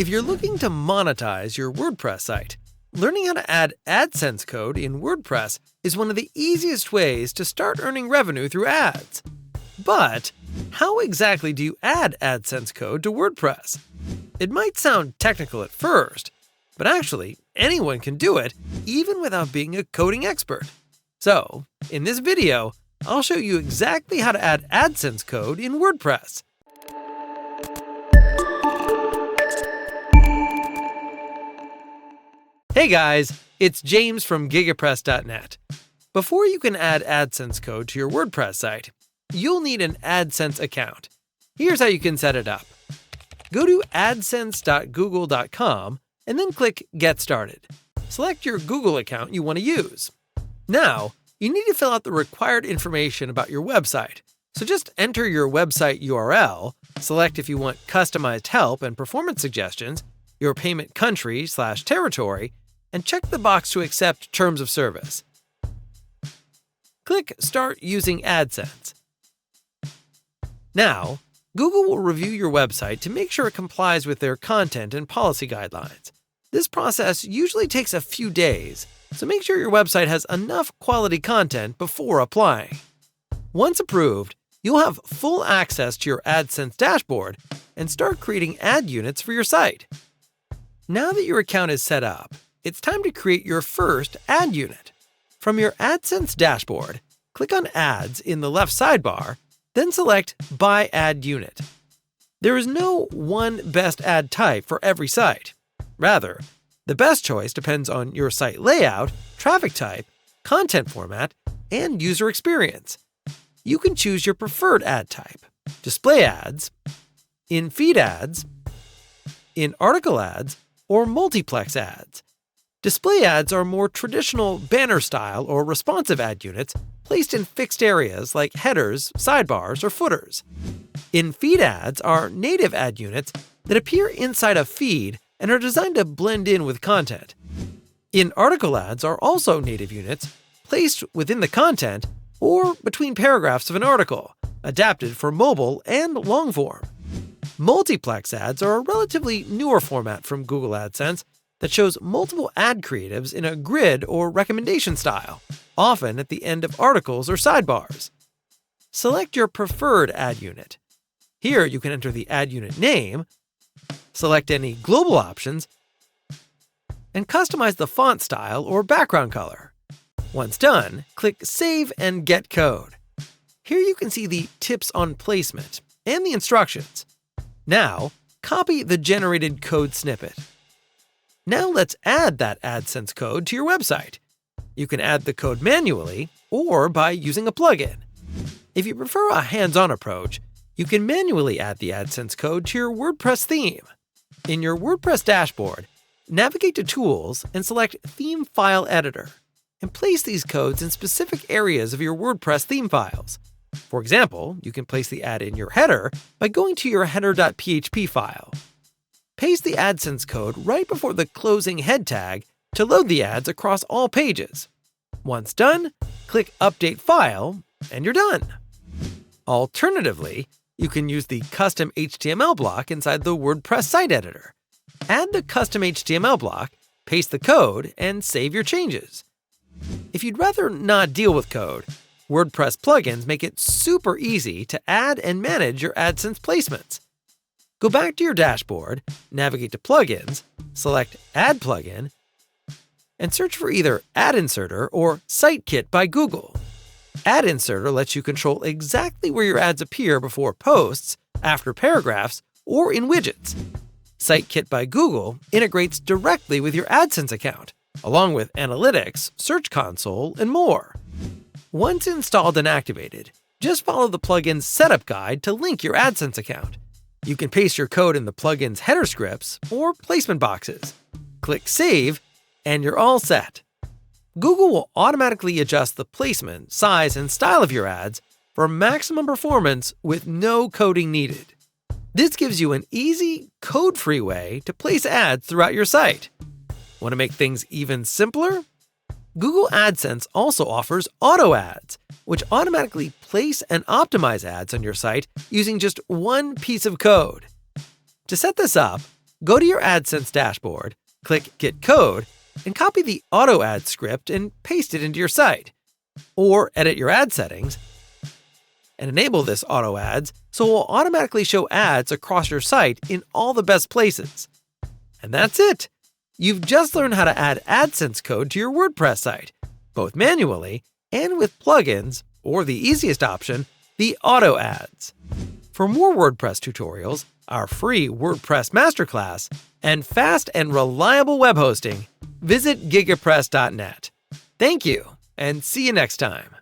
If you're looking to monetize your WordPress site, learning how to add AdSense code in WordPress is one of the easiest ways to start earning revenue through ads. But how exactly do you add AdSense code to WordPress? It might sound technical at first, but actually anyone can do it even without being a coding expert. So, in this video, I'll show you exactly how to add AdSense code in WordPress. Hey guys, it's James from gigapress.net. Before you can add AdSense code to your WordPress site, you'll need an AdSense account. Here's how you can set it up. Go to adsense.google.com and then click Get Started. Select your Google account you want to use. Now, you need to fill out the required information about your website. So just enter your website URL, select if you want customized help and performance suggestions, your payment country/territory, and check the box to accept terms of service. Click Start Using AdSense. Now, Google will review your website to make sure it complies with their content and policy guidelines. This process usually takes a few days, so make sure your website has enough quality content before applying. Once approved, you'll have full access to your AdSense dashboard and start creating ad units for your site. Now that your account is set up, it's time to create your first ad unit. From your AdSense dashboard, click on Ads in the left sidebar, then select Buy Ad Unit. There is no one best ad type for every site. Rather, the best choice depends on your site layout, traffic type, content format, and user experience. You can choose your preferred ad type: display ads, in-feed ads, in-article ads, or multiplex ads. Display ads are more traditional banner-style or responsive ad units placed in fixed areas like headers, sidebars, or footers. In-feed ads are native ad units that appear inside a feed and are designed to blend in with content. In-article ads are also native units placed within the content or between paragraphs of an article, adapted for mobile and long-form. Multiplex ads are a relatively newer format from Google AdSense that shows multiple ad creatives in a grid or recommendation style, often at the end of articles or sidebars. Select your preferred ad unit. Here you can enter the ad unit name, select any global options, and customize the font style or background color. Once done, click Save and Get Code. Here you can see the tips on placement and the instructions. Now, copy the generated code snippet. Now let's add that AdSense code to your website. You can add the code manually or by using a plugin. If you prefer a hands-on approach, you can manually add the AdSense code to your WordPress theme. In your WordPress dashboard, navigate to Tools and select Theme File Editor, and place these codes in specific areas of your WordPress theme files. For example, you can place the ad in your header by going to your header.php file. Paste the AdSense code right before the closing head tag to load the ads across all pages. Once done, click Update File, and you're done. Alternatively, you can use the custom HTML block inside the WordPress site editor. Add the custom HTML block, paste the code, and save your changes. If you'd rather not deal with code, WordPress plugins make it super easy to add and manage your AdSense placements. Go back to your dashboard, navigate to Plugins, select Add Plugin, and search for either Ad Inserter or Site Kit by Google. Ad Inserter lets you control exactly where your ads appear before posts, after paragraphs, or in widgets. Site Kit by Google integrates directly with your AdSense account, along with analytics, Search Console, and more. Once installed and activated, just follow the plugin's setup guide to link your AdSense account. You can paste your code in the plugin's header scripts or placement boxes. Click Save, and you're all set. Google will automatically adjust the placement, size, and style of your ads for maximum performance with no coding needed. This gives you an easy, code-free way to place ads throughout your site. Want to make things even simpler? Google AdSense also offers auto ads, which automatically place and optimize ads on your site using just one piece of code. To set this up, Go to your AdSense dashboard, click Get Code, and copy the auto ad script and paste it into your site. Or edit your ad settings and enable this auto ads so it will automatically show ads across your site in all the best places. And that's it! You've just learned how to add AdSense code to your WordPress site, both manually and with plugins, or the easiest option, the auto ads. For more WordPress tutorials, our free WordPress masterclass, and fast and reliable web hosting, visit gigapress.net. Thank you, and see you next time.